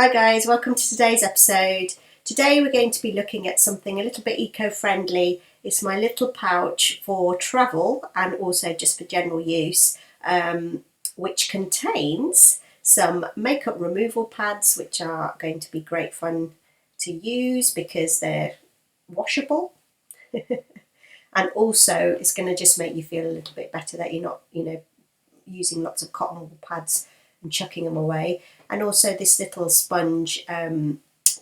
Hi guys, welcome to today's episode. Today we're going to be looking at something a little bit eco-friendly. It's my little pouch for travel and also just for general use, which contains some makeup removal pads, which are going to be great fun to use because they're washable. And also it's going to just make you feel a little bit better that you're not, using lots of cotton wool pads and chucking them away. And also this little sponge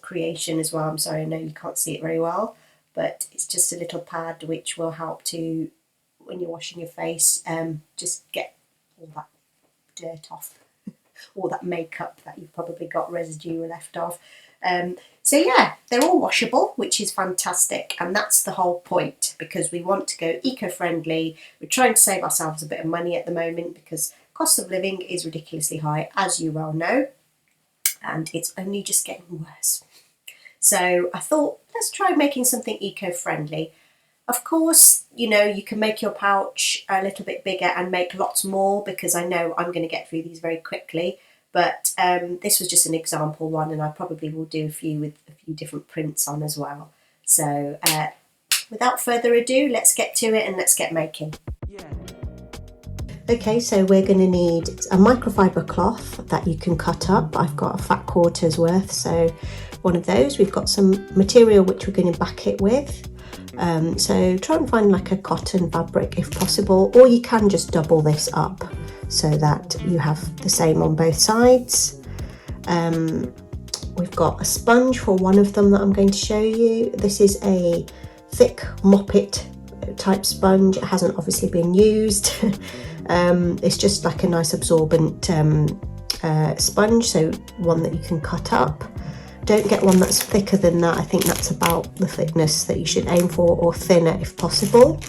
creation as well. I'm sorry, I know you can't see it very well, but it's just a little pad which will help to, when you're washing your face, just get all that dirt off, all that makeup that you've probably got residue left of. So yeah, they're all washable, which is fantastic, and that's the whole point, because we want to go eco-friendly. We're trying to save ourselves a bit of money at the moment because cost of living is ridiculously high, as you well know, and it's only just getting worse. So I thought, let's try making something eco-friendly. Of course, you can make your pouch a little bit bigger and make lots more, because I know I'm going to get through these very quickly. But this was just an example one, and I probably will do a few with a few different prints on as well. So without further ado, let's get to it and let's get making. Okay, so we're going to need a microfiber cloth that you can cut up. I've got a fat quarter's worth, so one of those. We've got some material which we're going to back it with. So try and find like a cotton fabric if possible, or you can just double this up so that you have the same on both sides. We've got a sponge for one of them that I'm going to show you. This is a thick Mop-It type sponge. It hasn't obviously been used. It's just like a nice absorbent sponge, so one that you can cut up. Don't get one that's thicker than that. I think that's about the thickness that you should aim for, or thinner if possible.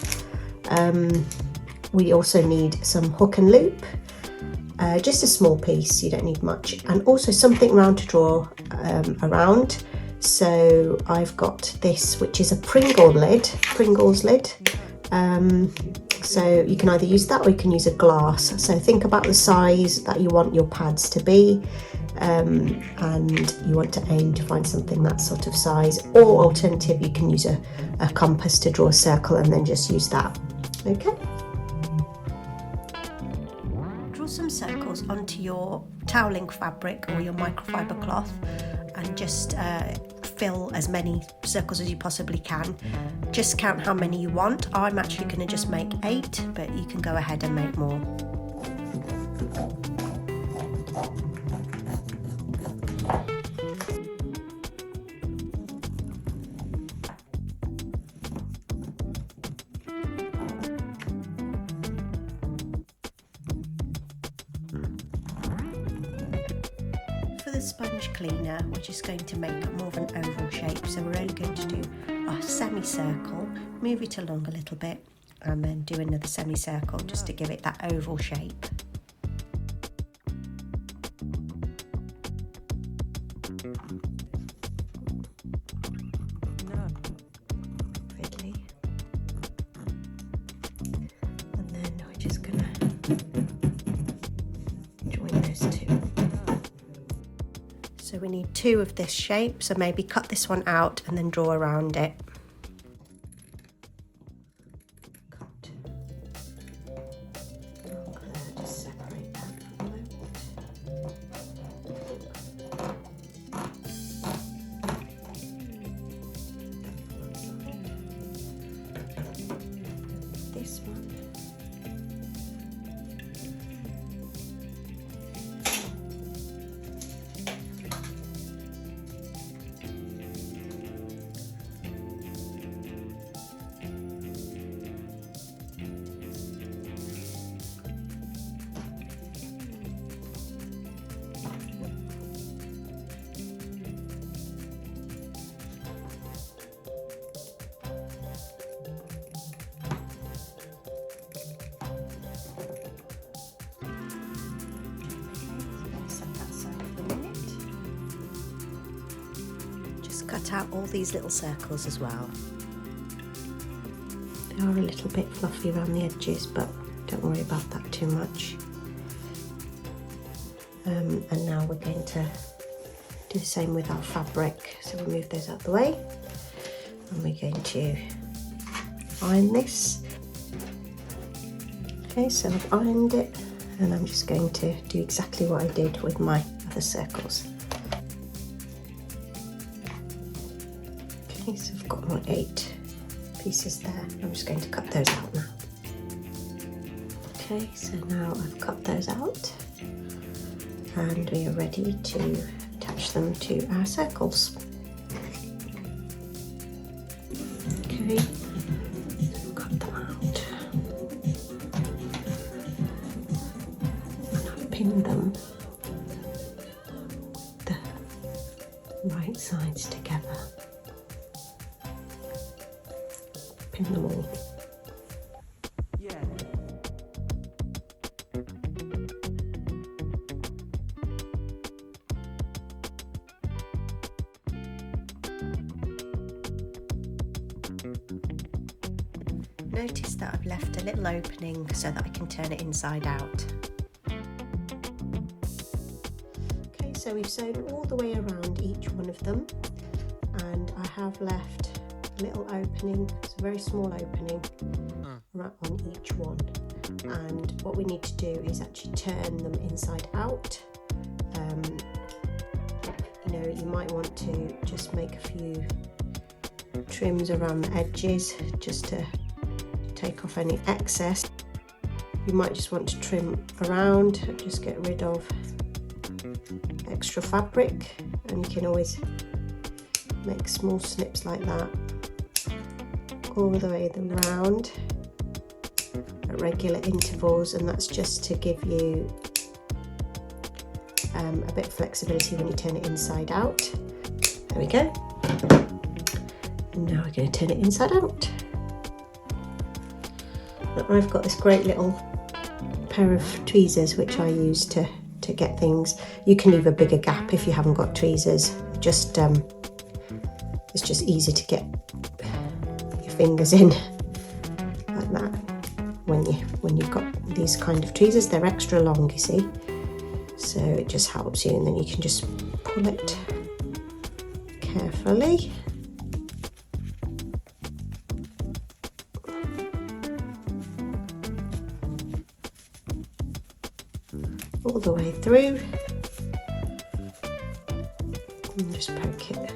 We also need some hook and loop, just a small piece, you don't need much, and also something round to draw around. So I've got this, which is a Pringles lid. So you can either use that or you can use a glass. So think about the size that you want your pads to be, and you want to aim to find something that sort of size, or alternative, you can use a compass to draw a circle and then just use that. Okay. Draw some circles onto your toweling fabric or your microfiber cloth, and just fill as many circles as you possibly can. Just count how many you want. I'm actually going to just make 8, but you can go ahead and make more. For the sponge cleaner, we're just going to make more of an oval shape, so we're only going to do a semicircle, move it along a little bit, and then do another semicircle just to give it that oval shape. Fiddly. And then we're just going to join those two. So we need 2 of this shape, so maybe cut this one out and then draw around it. Cut. Just separate that for a moment. This one. Cut out all these little circles as well. They are a little bit fluffy around the edges, but don't worry about that too much. And now we're going to Do the same with our fabric. So we'll move those out of the way. And we're going to iron this. Okay, so I've ironed it, and I'm just going to do exactly what I did with my other circles. Okay, so I've got my 8 pieces there. I'm just going to cut those out now. Okay, so now I've cut those out, and we are ready to attach them to our circles. Okay, cut them out, and I've pinned them the right sides together. Pin them all. Notice that I've left a little opening so that I can turn it inside out. Okay, so we've sewn all the way around each one of them, and I have left a little opening, it's a very small opening, right on each one. And what we need to do is actually turn them inside out. You know, you might want to just make a few trims around the edges just to take off any excess. You might just want to trim around and just get rid of extra fabric, and you can always make small snips like that all the way around at regular intervals, and that's just to give you a bit of flexibility when you turn it inside out. There we go. And now we're going to turn it inside out. I've got this great little pair of tweezers which I use to get things. You can leave a bigger gap if you haven't got tweezers. Just it's just easy to get your fingers in like that when you've got these kind of tweezers. They're extra long, you see, so it just helps you, and then you can just pull it carefully. All the way through, and just poke it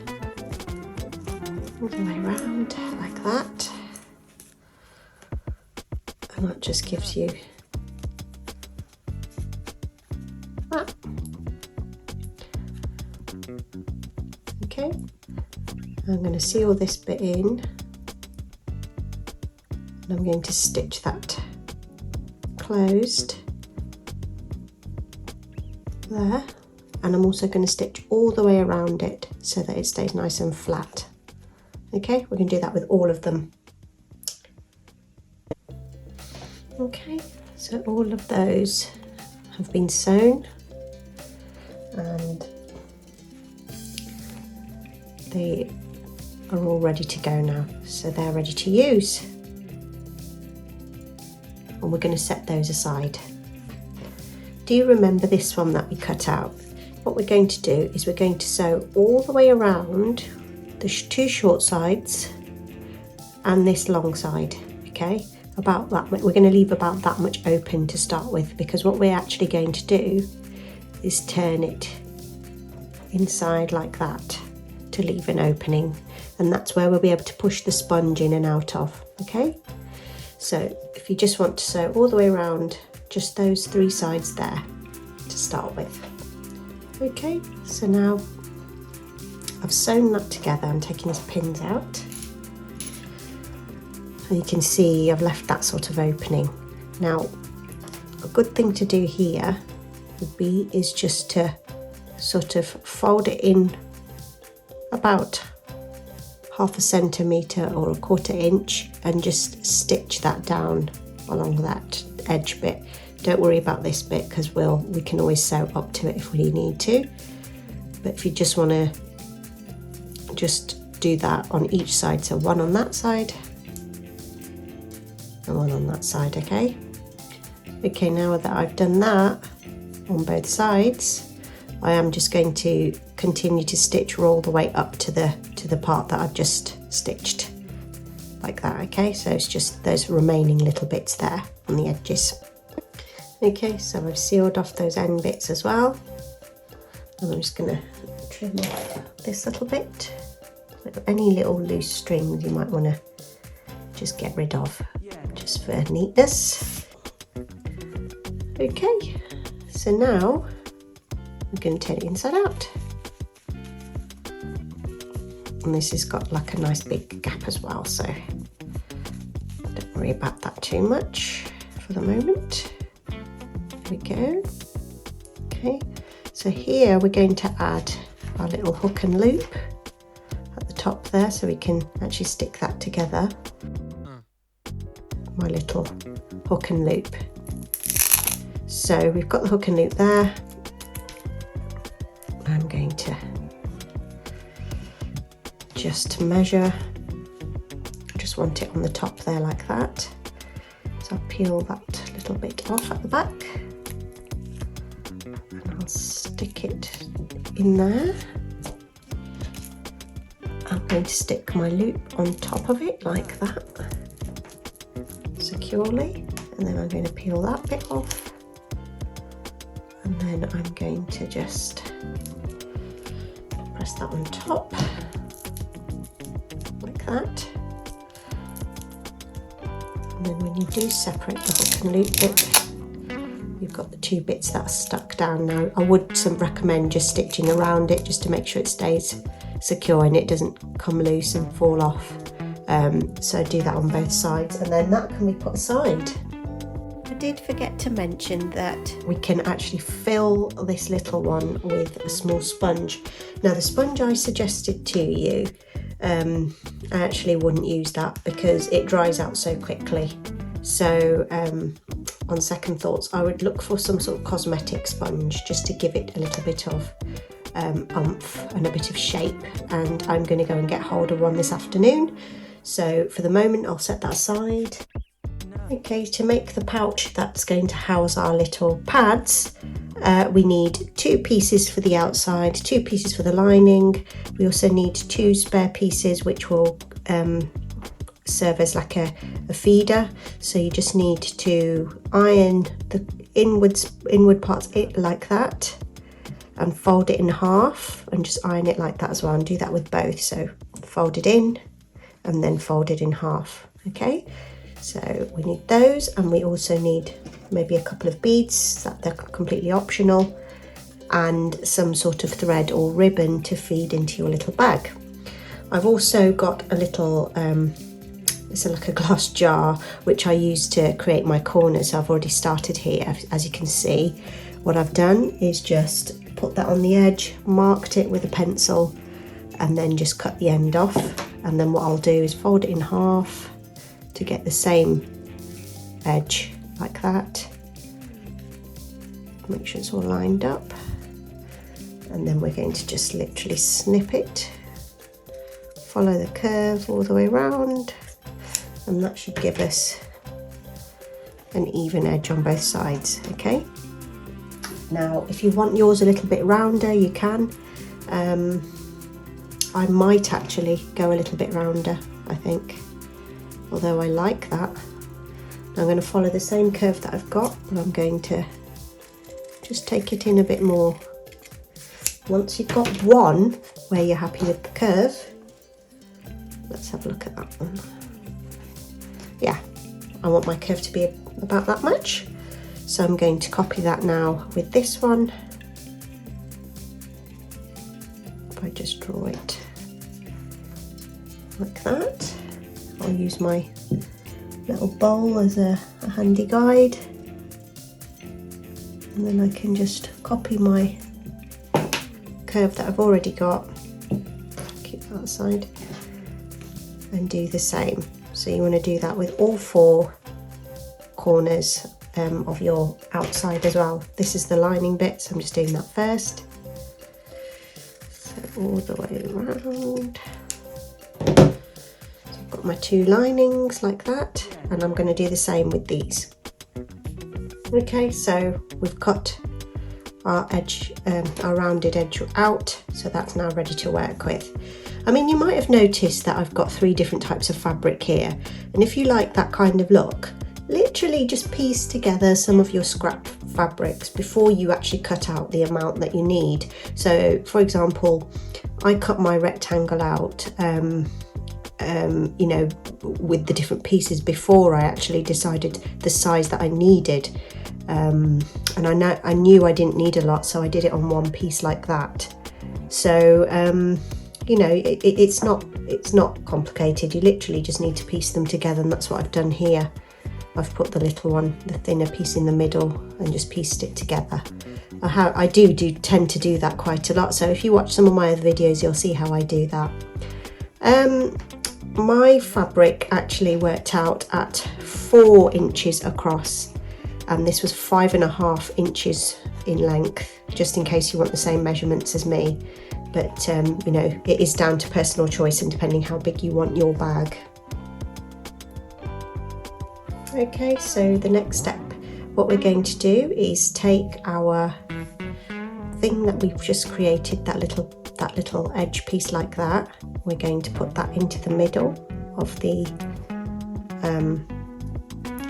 all the way around like that, and that just gives you that. Okay, I'm going to seal this bit in, and I'm going to stitch that closed there, and I'm also going to stitch all the way around it so that it stays nice and flat. Okay, we're going to do that with all of them. Okay, so all of those have been sewn, and they are all ready to go now, so they're ready to use, and we're going to set those aside. Do you remember this one that we cut out? What we're going to do is we're going to sew all the way around the 2 short sides and this long side, okay? About that, we're going to leave about that much open to start with, because what we're actually going to do is turn it inside like that to leave an opening, and that's where we'll be able to push the sponge in and out of, okay? So if you just want to sew all the way around just those 3 sides there to start with. Okay, so now I've sewn that together. I'm taking these pins out, and you can see I've left that sort of opening. Now a good thing to do here would be is just to sort of fold it in about 1/2 centimetre or 1/4 inch and just stitch that down along that edge bit. Don't worry about this bit, because we can always sew up to it if we need to, but if you just want to just do that on each side, so one on that side and one on that side. Okay, now that I've done that on both sides, I am just going to continue to stitch all the way up to the part that I've just stitched, like that. Okay, so it's just those remaining little bits there on the edges. Okay, so I've sealed off those end bits as well, and I'm just going to trim off this little bit. Any little loose strings you might want to just get rid of, just for neatness. Okay, so now I'm going to turn it inside out. And this has got like a nice big gap as well, so don't worry about that too much for the moment. There we go. Okay, so here we're going to add our little hook and loop at the top there, so we can actually stick that together. My little hook and loop. So we've got the hook and loop there. I'm going to just measure, just want it on the top there like that. So I'll peel that little bit off at the back and I'll stick it in there. I'm going to stick my loop on top of it like that, securely, and then I'm going to peel that bit off, and then I'm going to just press that on top like that. And then when you do separate the hook and loop bit, you've got the two bits that are stuck down. Now I would recommend just stitching around it just to make sure it stays secure and it doesn't come loose and fall off. So do that on both sides, and then that can be put aside. I did forget to mention that we can actually fill this little one with a small sponge. Now the sponge I suggested to you, I actually wouldn't use that because it dries out so quickly. So on second thoughts, I would look for some sort of cosmetic sponge just to give it a little bit of oomph and a bit of shape, and I'm going to go and get hold of one this afternoon. So for the moment I'll set that aside. Okay, to make the pouch that's going to house our little pads, we need 2 pieces for the outside, 2 pieces for the lining. We also need 2 spare pieces which will serve as like a feeder. So you just need to iron the inward parts like that and fold it in half and just iron it like that as well, and do that with both. So fold it in and then fold it in half. Okay, so we need those, and we also need maybe a couple of beads, that they're completely optional, and some sort of thread or ribbon to feed into your little bag. I've also got a little it's like a glass jar which I use to create my corners. So I've already started here, as you can see. What I've done is just put that on the edge, marked it with a pencil, and then just cut the end off. And then what I'll do is fold it in half to get the same edge like that. Make sure it's all lined up. And then we're going to just literally snip it, follow the curve all the way around, and that should give us an even edge on both sides. Okay, now if you want yours a little bit rounder, you can. I might actually go a little bit rounder, I think, although I like that. I'm going to follow the same curve that I've got, but I'm going to just take it in a bit more. Once you've got one where you're happy with the curve, let's have a look at that one. Yeah, I want my curve to be about that much, so I'm going to copy that now with this one. If I just draw it like that, I'll use my little bowl as a handy guide, and then I can just copy my curve that I've already got, keep that aside, and do the same. So you want to do that with all 4 corners of your outside as well. This is the lining bit, so I'm just doing that first. So all the way around. So I've got my 2 linings like that, and I'm going to do the same with these. Okay, so we've cut our edge, our rounded edge out, so that's now ready to work with. I mean, you might have noticed that I've got 3 different types of fabric here, and if you like that kind of look, literally just piece together some of your scrap fabrics before you actually cut out the amount that you need. So for example, I cut my rectangle out you know, with the different pieces before I actually decided the size that I needed, and I knew I didn't need a lot, so I did it on one piece like that. So you know, it's not complicated. You literally just need to piece them together, and that's what I've done here. I've put the little one, the thinner piece in the middle, and just pieced it together. I do tend to do that quite a lot, so if you watch some of my other videos you'll see how I do that. My fabric actually worked out at 4 inches across, and this was 5.5 inches in length, just in case you want the same measurements as me. But you know, it is down to personal choice and depending how big you want your bag. Okay, so the next step, what we're going to do is take our thing that we've just created, that little edge piece like that. We're going to put that into the middle of the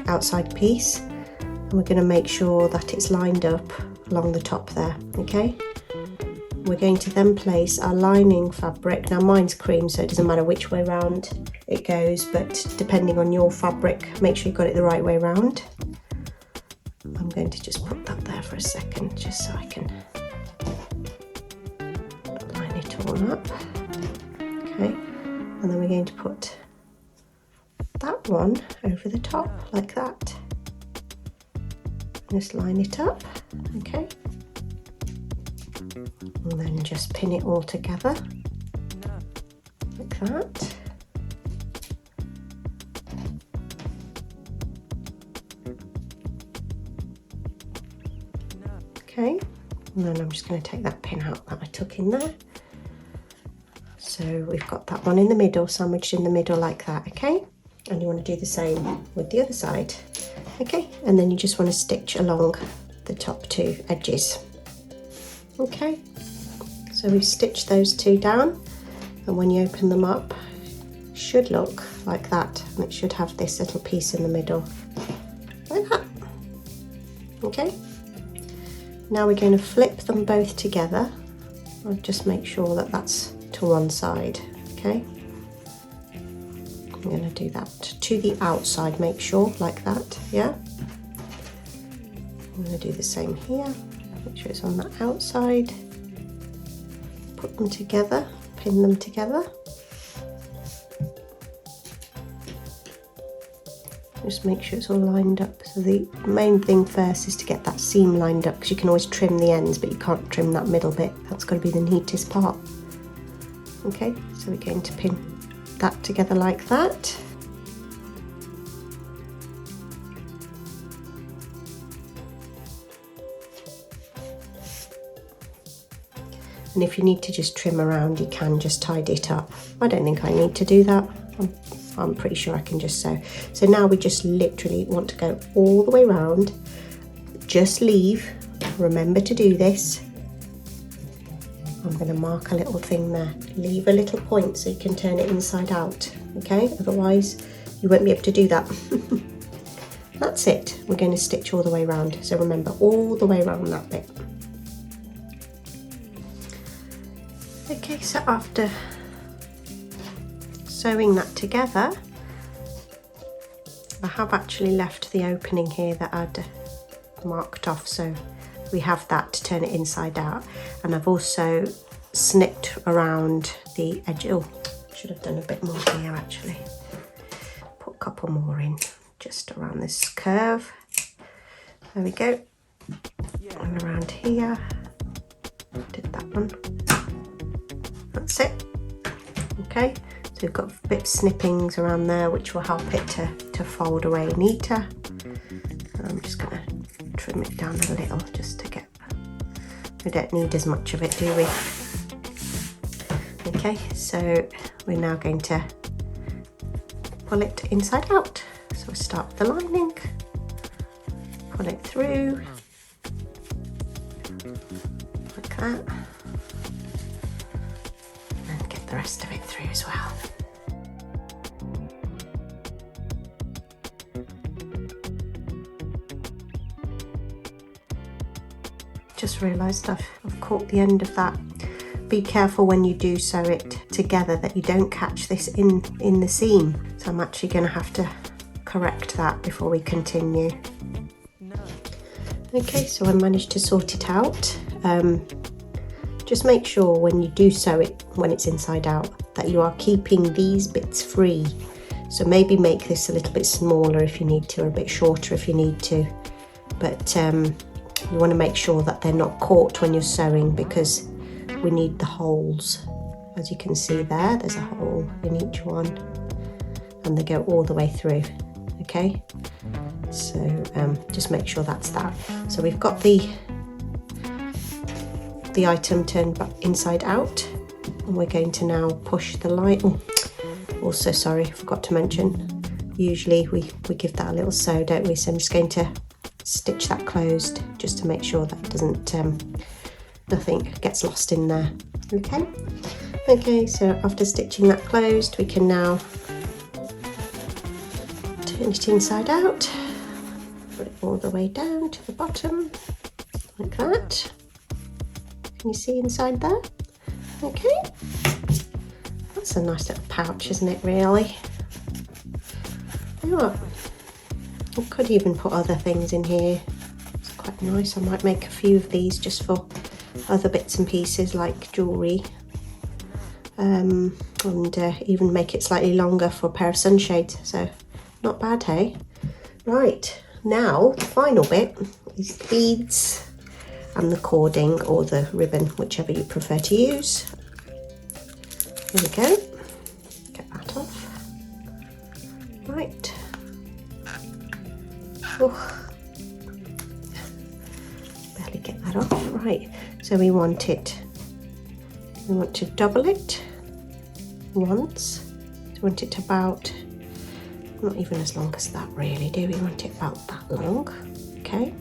outside piece, and we're going to make sure that it's lined up along the top there. Okay, we're going to then place our lining fabric. Now mine's cream, so it doesn't matter which way round it goes, but depending on your fabric, make sure you've got it the right way round. I'm going to just put that there for a second, just so I can line it all up. Okay, and then we're going to put that one over the top like that. Just line it up, okay, and then just pin it all together like that. Okay, and then I'm just going to take that pin out that I took in there. So we've got that one in the middle, sandwiched in the middle like that, okay? And you want to do the same with the other side, okay? And then you just want to stitch along the top 2 edges, okay? So we've stitched those 2 down, and when you open them up, it should look like that, and it should have this little piece in the middle, like that, okay? Now we're going to flip them both together. I'll just make sure that that's to one side, okay? I'm going to do that to the outside, make sure, like that, yeah? I'm going to do the same here, make sure it's on the outside. Put them together, pin them together. Just make sure it's all lined up. So the main thing first is to get that seam lined up, because you can always trim the ends, but you can't trim that middle bit. That's got to be the neatest part. Okay, so we're going to pin that together like that. And if you need to just trim around, you can just tidy it up. I don't think I need to do that. I'm pretty sure I can just sew. So now we just literally want to go all the way around. Just leave, remember to do this. I'm going to mark a little thing there. Leave a little point so you can turn it inside out, okay? Otherwise you won't be able to do that. That's it. We're going to stitch all the way around. So remember, all the way around that bit. Okay, so after sewing that together, I have actually left the opening here that I'd marked off, so we have that to turn it inside out. And I've also snipped around the edge. Oh, should have done a bit more here actually. Put a couple more in just around this curve. There we go. And around here, did that one. That's it. Okay, so we've got a bit of snippings around there which will help it to fold away neater. And I'm just going to trim it down a little just to get, we don't need as much of it, do we? Okay, so we're now going to pull it inside out. So we'll start with the lining, pull it through, like that, and get the rest of it through as well. Just realised I've caught the end of that. Be careful when you do sew it together that you don't catch this in the seam. So I'm actually going to have to correct that before we continue. Okay, so I managed to sort it out. Just make sure when you do sew it, when it's inside out, that you are keeping these bits free. So maybe make this a little bit smaller if you need to, or a bit shorter if you need to. But you want to make sure that they're not caught when you're sewing, because we need the holes. As you can see there, there's a hole in each one and they go all the way through. Okay, so just make sure that's that. So we've got the item turned back inside out, and we're going to now push the line. Oh, also, sorry, I forgot to mention, usually we give that a little sew, don't we? So I'm just going to stitch that closed just to make sure that it doesn't nothing gets lost in there. Okay, so after stitching that closed, we can now turn it inside out, put it all the way down to the bottom like that. Can you see inside there? Okay, that's a nice little pouch, isn't it, really? Oh, I could even put other things in here. It's quite nice. I might make a few of these just for other bits and pieces like jewellery, and even make it slightly longer for a pair of sunshades. So not bad, hey? Right, now the final bit is the beads and the cording, or the ribbon, whichever you prefer to use. There we go. Get that off. Right. Oh. Barely get that off. Right. So we want to double it once. We want it about, not even as long as that really, do we? Want it about that long, okay?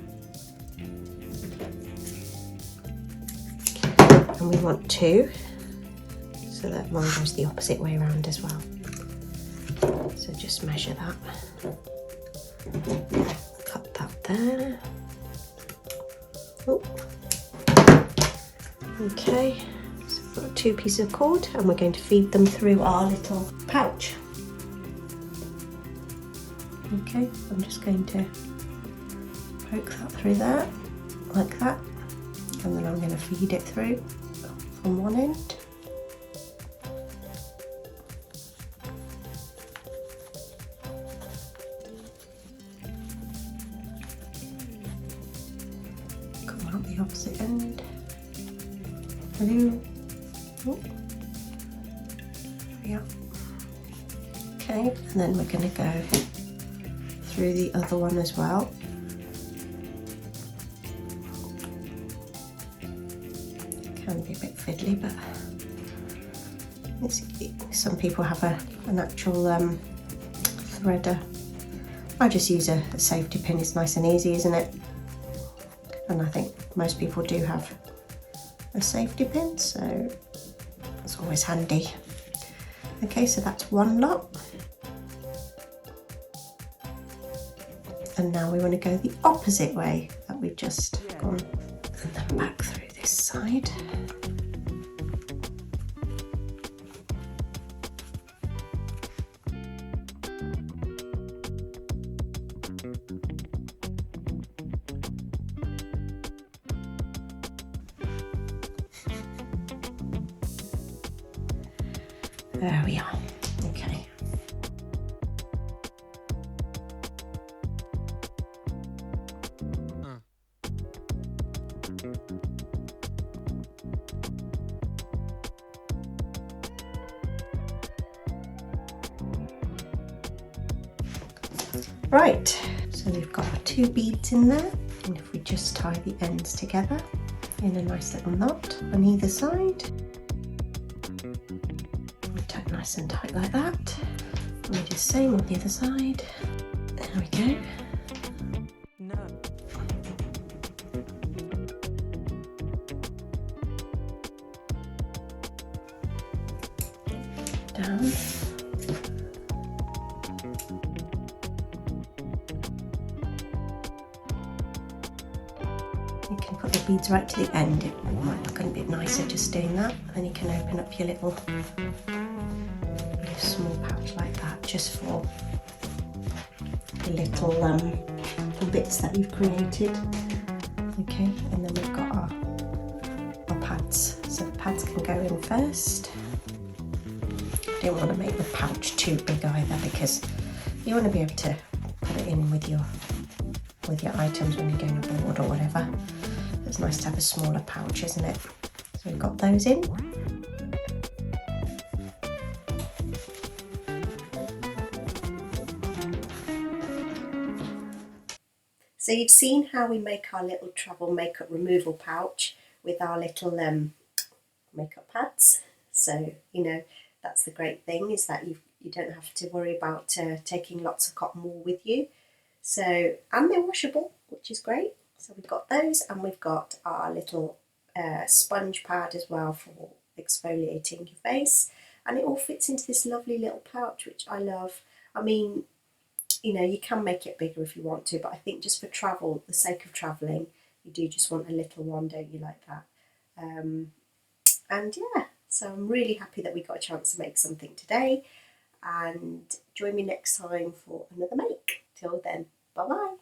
And we want two, so that one goes the opposite way around as well. So just measure that. Cut that there. Oh. Okay, so we've got 2 pieces of cord, and we're going to feed them through our little pouch. Okay, I'm just going to poke that through there, like that, and then I'm going to feed it through from one end. Come out the opposite end. Oh. Yeah. Okay, and then we're going to go through the other one as well. It can be a bit fiddly, but some people have an actual threader. I just use a safety pin. It's nice and easy, isn't it? And I think most people do have a safety pin, so it's always handy. Okay, so that's one lot. And now we want to go the opposite way that we've just gone, and then back through this side. There we are. Okay. Right, so we've got our 2 beads in there, and if we just tie the ends together in a nice little knot on either side, we tie nice and tight like that, and we do the same on the other side. There we go. down. You can put the beads right to the end. It might look a bit nicer just doing that. And then you can open up your little small pouch like that, just for the little bits that you've created. Okay, and then we've got our pads. So the pads can go in first. I don't want to make the pouch too big either, because you want to be able to put it in with your items when you're going abroad or whatever. It's nice to have a smaller pouch, isn't it? So we've got those in. So you've seen how we make our little travel makeup removal pouch with our little makeup pads. So, you know, that's the great thing, is that you don't have to worry about taking lots of cotton wool with you. So, and they're washable, which is great. So we've got those, and we've got our little sponge pad as well for exfoliating your face. And it all fits into this lovely little pouch, which I love. I mean, you know, you can make it bigger if you want to, but I think just for travel, the sake of travelling, you do just want a little one, don't you, like that? And yeah, so I'm really happy that we got a chance to make something today, and join me next time for another make. Till then, bye bye.